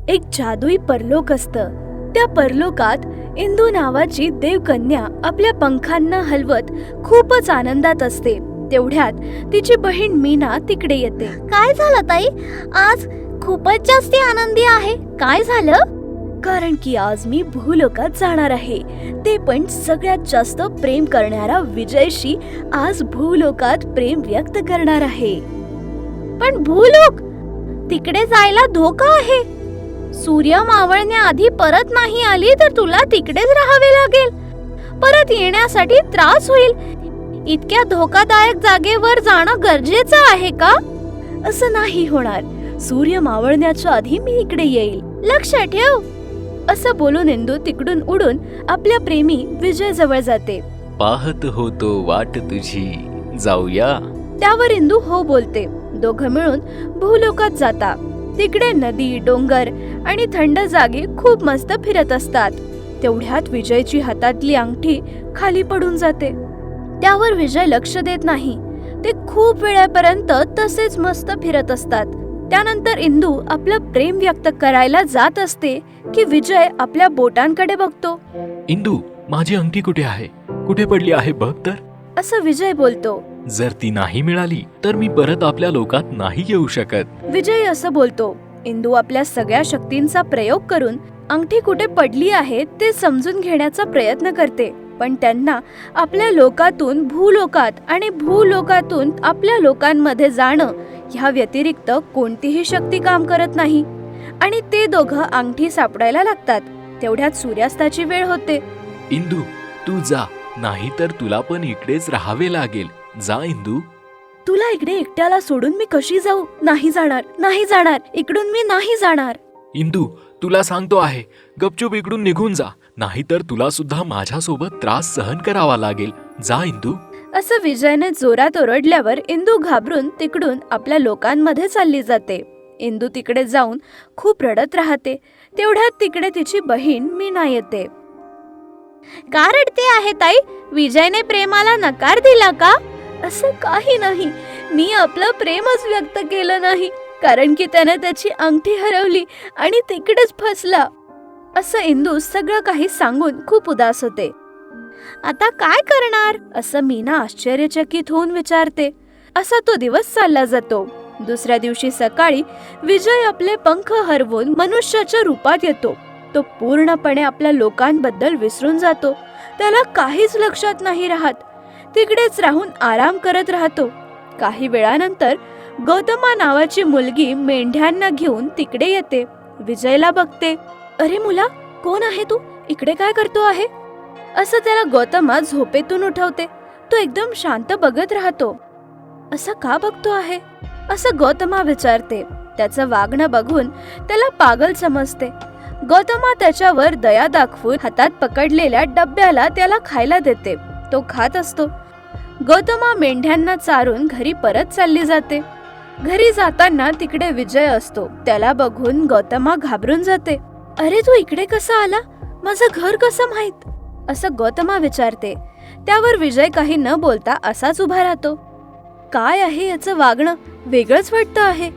एक जादुई परलोक असतं. त्या परलोकात इंदू नावाची देवकन्या आपल्या पंखांना हलवत खूपच आनंदात असते. तेवढ्यात तिची बहीण मीना तिकडे येते. काय झालं ताई? आज खूपच जास्त आनंदी आहे. काय झालं? कारण की आज मी भूलोकात जाणार आहे, ते पण सगळ्यात जास्त प्रेम करणारा विजयशी आज भूलोकात प्रेम व्यक्त करणार आहे. पण भूलोक, तिकडे जायला धोका आहे. सूर्य मावळण्याआधी परत नाही आली तर तुला तिकडेच राहावे लागेल. परत येण्यासाठी त्रास होईल. इतक्या धोकादायक जागेवर जाणं गरजेचं आहे का? असं नाही होणार. सूर्य मावळण्याच्या आधी मी इकडे येईल, लक्ष ठेव. असं बोलून इंदू तिकडून उडून आपल्या प्रेमी विजय जवळ जाते. पाहत होतो वाट तुझी, जाऊया. त्यावर इंदू हो बोलते. दोघं मिळून भूलोकात जाता. तिकडे नदी, डोंगर आणि थंड जागे खूप मस्त फिरत असतात. तेवढ्यात विजयची हातातली अंगठी खाली पडून जाते. त्यावर विजय लक्ष देत नाही. ते खूप वेळापर्यंत तसेच मस्त फिरत असतात. त्यानंतर इंदू आपलं प्रेम व्यक्त करायला जात असते की विजय आपल्या बोटांकडे बघतो. इंदू, माझी अंगठी कुठे आहे? कुठे पडली आहे बघ तर. असं विजय बोलतो. जर ती नाही मिळाली तर मी परत आपल्या लोकात नाही येऊ शकत. विजय असं बोलतो. इंदू आपल्या सगळ्या शक्तींचा प्रयोग करून अंगठी कुठे पडली आहे ते समजून घेण्याचा प्रयत्न करते. पण त्यांना आपल्या लोकातून भूलोकात आणि भूलोकातून आपल्या लोकांमध्ये जाणं ह्या व्यतिरिक्त कोणतीही शक्ती काम करत नाही आणि ते दोघं अंगठी सापडायला लागतात. तेवढ्यात सूर्यास्ताची वेळ होते. इंदू, तू जा, नाही तर तुला पण इकडेच राहावे लागेल. जा इंदू. तुला इकडे एकट्याला सोडून मी कशी जाऊ? नाही जाणार, नाही जाणार, इकडून मी नाही जाणार. इंदू, तुला सांगतो आहे, गपचूप इकडून निघून जा, नाही तर तुला सुद्धा माझ्यासोबत त्रास सहन करावा लागेल. जा इंदू. असं विजयने जोरात ओरडल्यावर इंदू घाबरून तिकडून आपल्या लोकांमध्ये चालली जाते. इंदू तिकडे जाऊन खूप रडत राहते. तेवढ्यात तिकडे तिची बहीण मीना येते. का रडते आहे ताई? विजयने प्रेमाला नकार दिला का? असं काही नाही. मी आपलं प्रेमच व्यक्त केलं नाही, कारण की त्याने त्याची अंगठी हरवली आणि तिकडेच फसला. असं इंदू सगळं काही सांगून खूप उदास होते. आता काय करणार? असं मीना आश्चर्यचकित होऊन विचारते. असा तो दिवस चालला जातो. दुसऱ्या दिवशी सकाळी विजय आपले पंख हरवून मनुष्याच्या रूपात येतो. तो पूर्णपणे आपल्या लोकांबद्दल विसरून जातो. त्याला काहीच लक्षात नाही राहत. तिकडेच राहून आराम करत राहतो. काही वेळानंतर गौतमा नावाची मुलगी मेंढ्यांना घेऊन तिकडे येते. विजयला बघते. अरे मुला, कोण आहे तू? इकडे काय करतो आहे? असं त्याला गौतमा झोपेतून उठवते. तो एकदम शांत बघत राहतो. असं का बघतो आहे? असं गौतमा विचारते. त्याचं वागणं बघून त्याला पागल समजते. गौतमा त्याच्यावर दया दाखवून हातात पकडलेल्या डब्याला त्याला खायला देते. तो खात असतो. गौतमा मेंढ्यांना चारून घरी परत चालली जाते. घरी जाताना तिकडे विजय असतो. त्याला बघून गौतमा घाबरून जाते. अरे, तू इकडे कसा आला? माझं घर कसं माहित? असं गौतमा विचारते. त्यावर विजय काही न बोलता असाच उभा राहतो. काय आहे याचं वागणं? वेगळंच वाटतं आहे.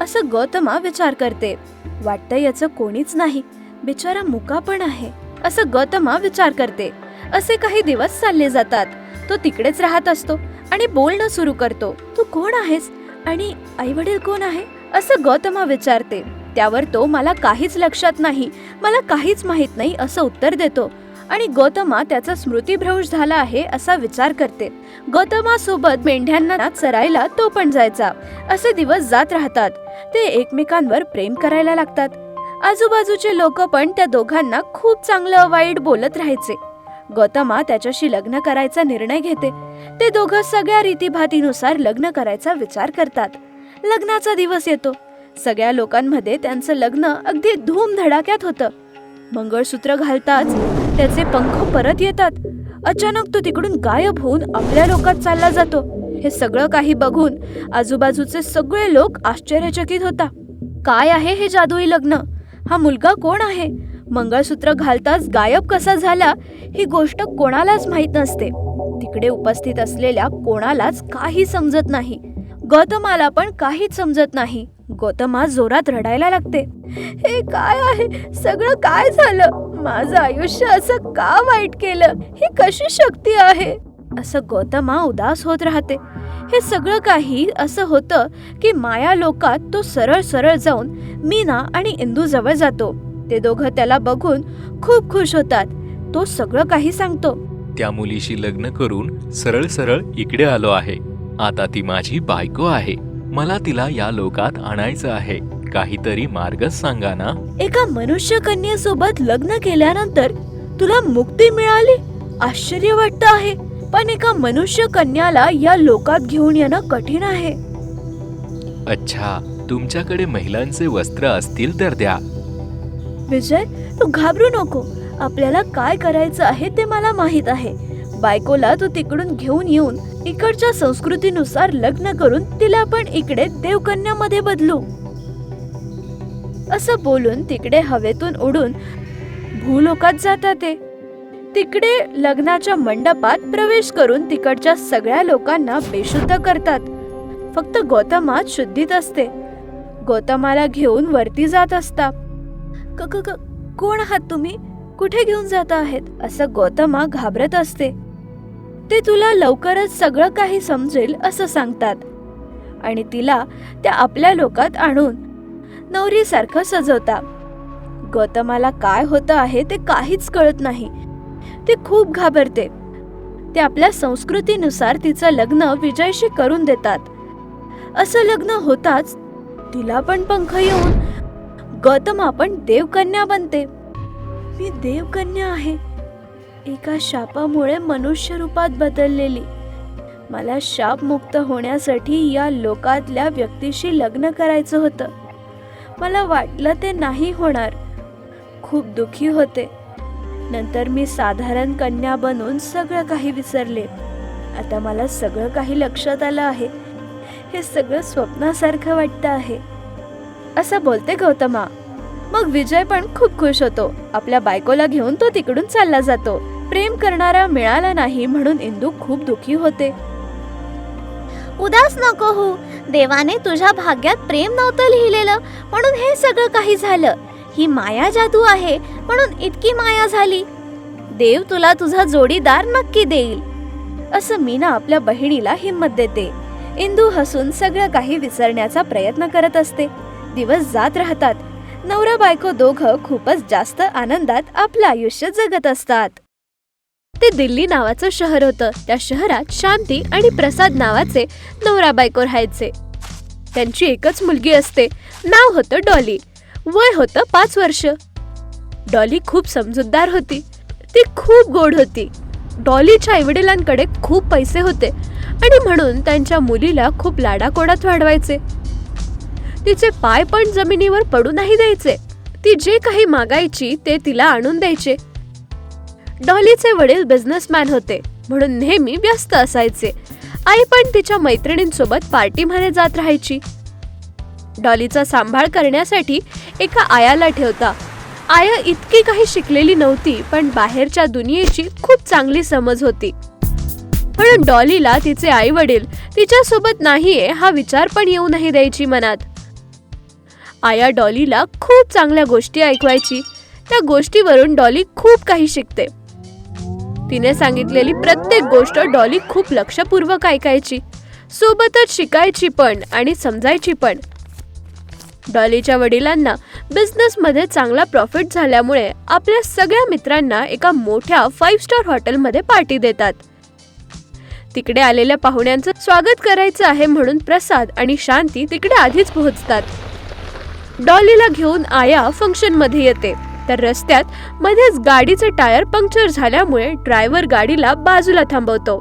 असं गौतमा विचार करते. वाटतं याचं कोणीच नाही, बिचारा मुका पण आहे. असं गौतमा विचार करते. असे काही दिवस चालले जातात. तो तिकडेच राहत असतो आणि बोलणं सुरू करतो. तू कोण आहेस आणि आई वडील कोण आहे? असं गौतमा विचारते. त्यावर तो मला काहीच लक्षात नाही, मला काहीच माहित नाही असं उत्तर देतो. आणि गौतमा त्याचा स्मृतिभ्रंश झाला आहे असा विचार करते. गौतमा सोबत मेंढ्यांना चरायला तो पण जायचा. असे दिवस जात राहतात. ते एकमेकांवर प्रेम करायला लागतात. आजूबाजूचे लोक पण त्या दोघांना खूप चांगलं वाईट बोलत राहायचे. गौतमा त्याच्याशी लग्न करायचा निर्णय घेते. ते दोघं सगळ्या रीतीभातीनुसार लग्न करायचा विचार करतात. लग्नाचा दिवस येतो. सगळ्या लोकांमध्ये त्यांचं लग्न अगदी धूमधडाक्यात होतं. मंगळसूत्र घालताच त्याचे पंख परत येतात. अचानक तो तिकडून गायब होऊन आपल्या लोकात चालला जातो. हे सगळं काही बघून आजूबाजूचे सगळे लोक आश्चर्यचकित होता. काय आहे हे जादुई लग्न? हा मुलगा कोण आहे? मंगळसूत्र घालताच गायब कसा झाला ही गोष्ट कोणालाच माहित नसते. तिकडे उपस्थित असलेल्या कोणालाच काही समजत नाही. गौतमाला पण काहीच समजत नाही. गौतमा जोरात रडायला लागते. हे काय आहे? सगळं काय झालं? माझं आयुष्य असं का वाईट केलं? ही कशी शक्ती आहे? असं गौतमा उदास होत राहते. हे सगळं काही असं होतं की माया लोकात तो सरळ सरळ जाऊन मीना आणि इंदू जवळ जातो. ते दोघं त्याला बघून खूप खुश होतात. तो सगळं काही सांगतो. त्या मुलीशी लग्न करून सरळ सरळ इकडे आलो आहे. आता ती माझी बायको आहे. मला तिला या लोकात आणायचं आहे. काहीतरी मार्गच सांगा ना. एका मनुष्य कन्येसोबत लग्न केल्यानंतर तुला मुक्ती मिळाली? आश्चर्य वाटत आहे. पण एका मनुष्य कन्याला या लोकात घेऊन येणं कठीण आहे. अच्छा, तुमच्याकडे महिलांचे वस्त्र असतील तर द्या. विजय, तू घाबरू नको. आपल्याला काय करायचं आहे ते मला माहित आहे. बायकोला तू तिकडून घेऊन येऊन इकडच्या संस्कृतीनुसार लग्न करून तिला पण इकडे देवकन्यामध्ये बदलू. असं बोलून तिकडे हवेतून उडून भूलोकात जातात ते. तिकडे लग्नाच्या मंडपात प्रवेश करून तिकडच्या सगळ्या लोकांना बेशुद्ध करतात. फक्त गौतमाच शुद्धीत असते. गौतमाला घेऊन वरती जात असता. कोण आहात तुम्ही? कुठे घेऊन जात आहेत? असं गौतमा घाबरत असते. ते तुला लवकरच सगळं काही समजेल असं सांगतात आणि तिला त्या आपल्या लोकात आणून नवरीसारखं सजवता. गौतमाला काय होतं आहे ते काहीच कळत नाही. ती खूप घाबरते. ते आपल्या संस्कृतीनुसार तिचं लग्न विजयशी करून देतात. असं लग्न होताच तिला पण पंख येऊन गौतमा पण देवकन्या बनते. मी देवकन्या आहे, एका शापामुळे मनुष्य रूपात बदललेली. मला शापमुक्त होण्यासाठी या लोकातल्या व्यक्तीशी लग्न करायचं होतं. मला वाटलं ते नाही होणार. खूप दुःखी होते. नंतर मी साधारण कन्या बनून सगळं काही विसरले. आता मला सगळं काही लक्षात आलं आहे. हे सगळं स्वप्नासारखं वाटतं आहे. असं बोलते गौतमा. मग विजय पण खूप खुश होतो. आपल्या बायकोला घेऊन तो तिकडून चालला जातो. प्रेम करणारा मिळाला नाही म्हणून इंदू खूप दुःखी होते. उदास नको हो. देवाने तुझ्या भाग्यात प्रेम नव्हतं लिहिलेलं म्हणून हे सगळं काही झालं. ही माया जादू आहे म्हणून इतकी माया झाली. देव तुला तुझा जोडीदार नक्की देईल. असं मीना आपल्या बहिणीला हिंमत देते. इंदू हसून सगळं काही विसरण्याचा प्रयत्न करत असते. दिवस जात राहतात. नवरा बायको दोघं खूपच जास्त आनंदात आपलं आयुष्य जगत असतात. ते दिल्ली नावाचं शहर होतं. त्या शहरात शांती आणि प्रसाद नावाचे नवरा बायको राहायचे. त्यांची एकच मुलगी असते. नाव होतं डॉली. वय होतं 5 वर्ष. डॉली खूप समजूतदार होती. ती खूप गोड होती. डॉलीच्या आईवडिलांकडे खूप पैसे होते आणि म्हणून त्यांच्या मुलीला खूप लाडाकोडात वाढवायचे. तिचे पाय पण जमिनीवर पडू नाही द्यायचे. ती जे काही मागायची ते तिला आणून द्यायचे. डॉलीचे वडील बिझनेसमॅन होते म्हणून नेहमी व्यस्त असायचे. आई पण तिच्या मैत्रिणींसोबत पार्टीमध्ये जात राहायची. डॉलीचा सांभाळ करण्यासाठी एका आयाला ठेवता. आया इतकी काही शिकलेली नव्हती पण बाहेरच्या दुनियेची खूप चांगली समज होती. म्हणून डॉलीला तिचे आई वडील तिच्यासोबत नाहीये हा विचार पण येऊ नाही द्यायची मनात. आया डॉलीला खूप चांगल्या गोष्टी ऐकवायची. त्या गोष्टीवरून डॉली खूप काही शिकते. तिने सांगितलेली प्रत्येक गोष्ट डॉली खूप लक्षपूर्वक ऐकायची. सोबतच शिकायची पण आणि समजायची पण. डॉलीच्या वडिलांना बिझनेसमध्ये चांगला प्रॉफिट झाल्यामुळे आपल्या सगळ्या मित्रांना एका मोठ्या 5 स्टार हॉटेलमध्ये पार्टी देतात. तिकडे आलेल्या पाहुण्यांचं स्वागत करायचं आहे म्हणून प्रसाद आणि शांती तिकडे आधीच पोहोचतात. डॉलीला घेऊन आया फंक्शन मध्ये येते तर रस्त्यात मध्येच गाडीचे टायर पंक्चर झाल्यामुळे ड्रायव्हर गाडीला बाजूला थांबवतो.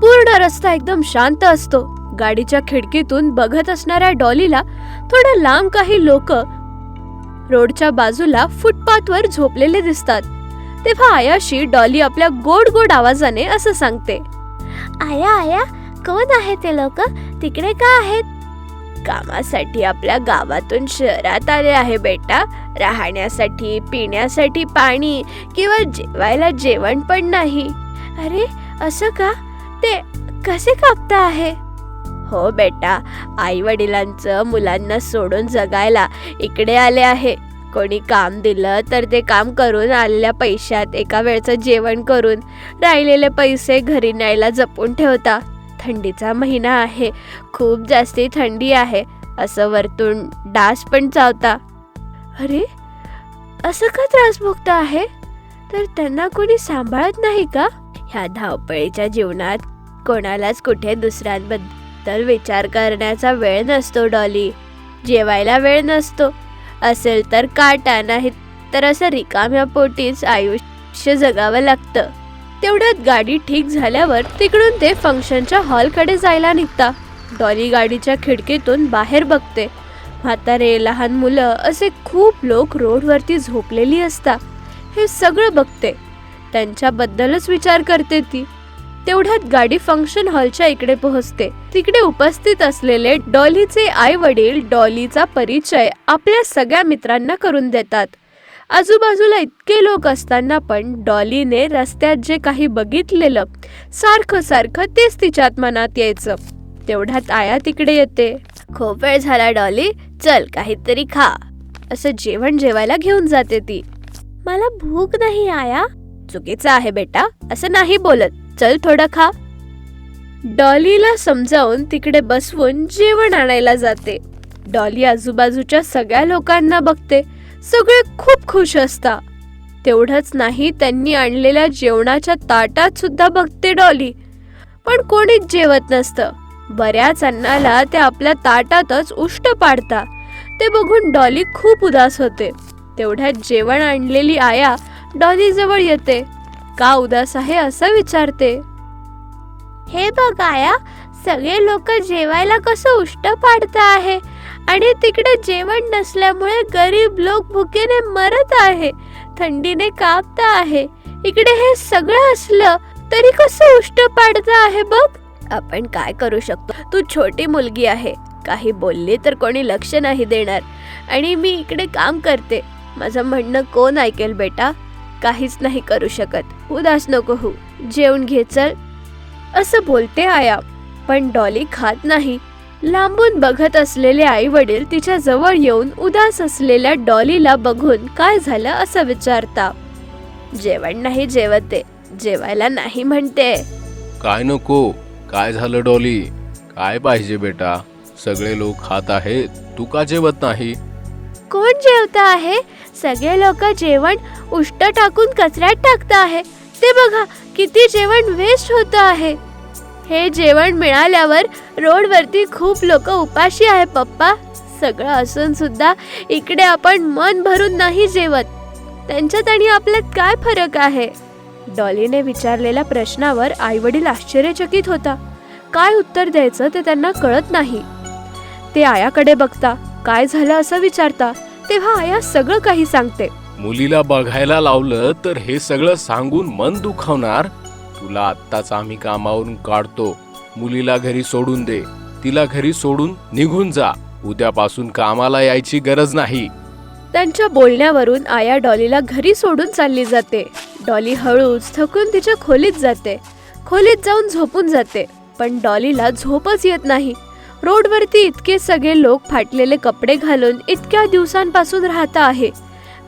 पूर्ण रस्ता एकदम शांत असतो. गाडीच्या खिडकीतून बघत असणाऱ्या डॉलीला थोडं लांब काही लोक रोडच्या बाजूला फुटपाथवर झोपलेले दिसतात. तेव्हा आयाशी डॉली आपल्या गोड गोड आवाजाने असं सांगते, आया आया, कोण आहे ते लोक? तिकडे का आहेत? कामासाठी आपल्या गावातून शहरात आले आहे बेटा. राहण्यासाठी, पिण्यासाठी पाणी किंवा जेवायला जेवण पण नाही. अरे असं का? ते कसे कापता आहे? हो बेटा, आई वडिलांचं मुलांना सोडून जगायला इकडे आले आहे. कोणी काम दिलं तर ते काम करून आलेल्या पैशात एका वेळचं जेवण करून राहिलेले पैसे घरी न्यायला जपून ठेवता. थंडीचा महिना आहे, खूप जास्ती थंडी आहे असं वरतून डास पण चावता. अरे, असं का त्रास भोगता आहे? तर त्यांना कोणी सांभाळत नाही का? ह्या धावपळीच्या जीवनात कोणालाच कुठे दुसऱ्यांबद्दल विचार करण्याचा वेळ नसतो डॉली. जेवायला वेळ नसतो. असेल तर काटा, नाही तर असं रिकाम्या पोटीच आयुष्य जगावं लागतं. तेवढ्यात गाडी ठीक झाल्यावर तिकडून ते फंक्शनच्या हॉलकडे जायला निघता. डॉली गाडीच्या खिडकीतून बाहेर बघते. म्हातारे, लहान मुलं असे खूप लोक रोडवरती झोपलेली असतात. हे सगळं बघते. त्यांच्याबद्दलच विचार करते ती. तेवढ्यात गाडी फंक्शन हॉलच्या इकडे पोहोचते. तिकडे उपस्थित असलेले डॉलीचे आई वडील डॉलीचा परिचय आपल्या सगळ्या मित्रांना करून देतात. आजूबाजूला इतके लोक असताना पण डॉलीने रस्त्यात जे काही बघितलेलं सारखं तेच तिच्यात मनात यायचं. तेवढ्यात आया तिकडे येते. खूप वेळ झाला डॉली, चल काहीतरी खा, असं जेवण जेवायला घेऊन जाते ती. मला भूक नाही आया. चुकीचं आहे बेटा, असं नाही बोलत. चल थोडं खा. डॉलीला समजावून तिकडे बसवून जेवण आणायला जाते. डॉली आजूबाजूच्या सगळ्या लोकांना बघते. सगळे खूप खुश असतात. तेवढंच नाही, त्यांनी आणलेल्या जेवणाच्या ताटात सुद्धा बघते डॉली, पण कोणीच जेवत नसतं. बऱ्याच अन्नाला ते आपल्या ताटातच उष्ट पाडता. ते बघून डॉली खूप उदास होते. तेवढ्यात जेवण आणलेली आया डॉली जवळ येते. का उदास आहे असं विचारते. हे बघ आया, सगळे लोक जेवायला कसं उष्ट पाडता आहे आणि तिकडे जेवण नसल्यामुळे गरीब लोक भुकेने मरत आहे, थंडीने कापता आहे. इकडे हे सगळं असलं तरी कसं उष्ट पाडता आहे बघ. आपण काय करू शकतो? तू छोटी मुलगी आहे, काही बोलली तर कोणी लक्ष नाही देणार आणि मी इकडे काम करते. माझं म्हणणं कोण ऐकेल बेटा? काहीच नाही करू शकत. उदास नको हो, जेवण घे चल, असं बोलते आया. पण डॉली खात नाही. लांबून बघत असलेले आई वडील तिच्या जवळ येऊन उदास असलेल्या डॉलीला बघून काय झालं असं विचारता. जेवण नाही जेवते, जेवायला नाही म्हणते. काय नको? काय झालं डॉली? काय पाहिजे बेटा? सगळे लोक खात आहेत, तू का जेवत नाही? कोण जेवता आहे? सगळे लोक जेवण उष्ट टाकून कचऱ्यात टाकता आहे. ते बघा किती जेवण वेस्ट होत आहे. हे जेवण मिळाल्यावर रोडवरती खूप लोक उपाशी आहे पप्पा. सगळं असून सुद्धा इकडे आपण मन भरून नाही जेवत. त्यांच्यात आणि आपल्यात काय फरक आहे? डॉलीने विचारलेल्या प्रश्नावर आईवडील आश्चर्यचकित होता. काय उत्तर द्यायचं ते त्यांना कळत नाही. ते आयाकडे बघता. काय झालं असं विचारता. तेव्हा आया सगळं काही सांगते. मुलीला बघायला लावलं तर हे सगळं सांगून मन दुखावणार. तुला आत्ताच आम्ही कामावरून काढतो. मुलीला घरी सोडून दे. तिला घरी सोडून निघून जा. उद्यापासून कामाला यायची गरज नाही. त्यांच्या बोलण्यावरून आया डॉलीला घरी सोडून चालली जाते. डॉली हळूच थकून तिच्या खोलीत जाते. खोलीत जाऊन झोपून जाते. पण डॉलीला झोपच येत नाही. रोडवरती इतके सगळे लोक फाटलेले कपडे घालून इतक्या दिवसांपासून राहता आहे.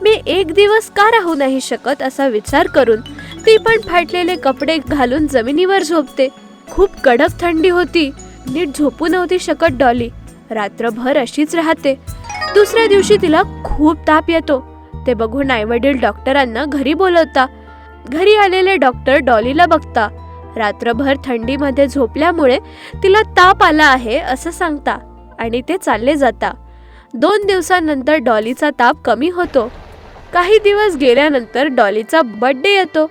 मी एक दिवस का राहू नाही शकत असा विचार करून ती पण फाटलेले कपडे घालून जमिनीवर झोपते. खूप कडक थंडी होती. नीट झोपू नव्हती शकत डॉली. रात्रभर अशीच राहते. दुसऱ्या दिवशी तिला खूप ताप येतो. ते बघून आईवडील डॉक्टरांना घरी बोलवता. घरी आलेले डॉक्टर डॉलीला बघता. रात्रभर थंडीमध्ये झोपल्यामुळे तिला ताप आला आहे असं सांगता आणि ते चालले जाता. 2 दिवसांनंतर डॉलीचा ताप कमी होतो. काही दिवस गेल्यानंतर डॉलीचा बर्थडे येतो.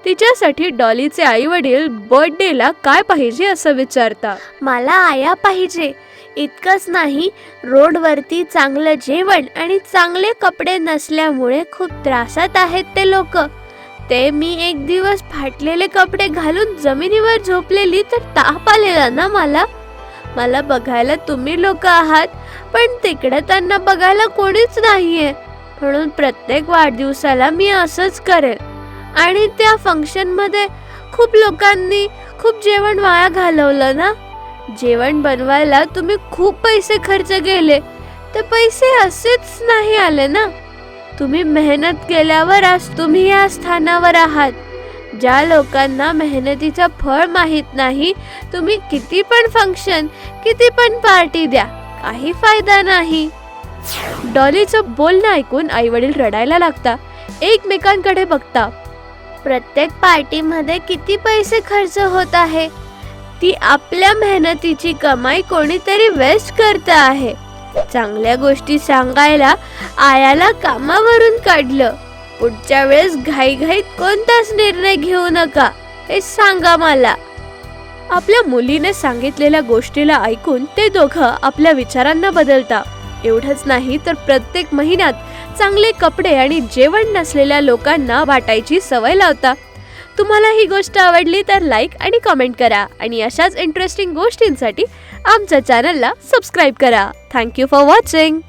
तिच्यासाठी डॉलीचे आई वडील बर्थडेला काय पाहिजे असं विचारता. मला आया पाहिजे. इतकंच नाही, रोडवरती चांगलं जेवण आणि चांगले कपडे नसल्यामुळे खूप त्रासात आहेत ते लोक. ते मी एक दिवस फाटलेले कपडे घालून जमिनीवर झोपलेली तर ताप आलेला ना मला बघायला तुम्ही लोक आहात, पण तिकडे त्यांना बघायला कोणीच नाहीये. म्हणून प्रत्येक वाढदिवसाला मी असंच करेल. आणि त्या फंक्शन मध्ये खूप लोकांनी खूप जेवण वाया घालवलं ना. जेवण बनवायला तुम्ही खूप पैसे खर्च केले, ते पैसे असेच नाही आले ना. तुम्ही मेहनत केल्यावर आज तुम्ही या स्थानावर आहात. ज्या लोकांना मेहनतीचं फळ माहित नाही, तुम्ही किती पण फंक्शन, किती पण पार्टी द्या, काही फायदा नाही. डॉलीचं बोलणं ऐकून आई वडील रडायला लागता. एकमेकांकडे बघता. प्रत्येक पार्टीमध्ये किती पैसे खर्च होत आहे. ती आपल्या मेहनतीची कमाई कोणीतरी वेस्ट करत आहे. चांगल्या गोष्टी सांगायला आयाला कामावरून काढलं. पुढच्या वेळेस घाईघाईत कोणताच निर्णय घेऊ नका, हे सांगा मला. आपल्या मुलीने सांगितलेल्या गोष्टीला ऐकून ते दोघं आपल्या विचारांना बदलता. एवढंच नाही तर प्रत्येक महिन्यात चांगले कपडे आणि जेवण नसलेल्या लोकांना वाटायची सवय लावता. तुम्हाला ही गोष्ट आवडली तर लाईक आणि कमेंट करा आणि अशाच इंटरेस्टिंग गोष्टींसाठी आमच्या चॅनलला सबस्क्राईब करा. Thank you for watching.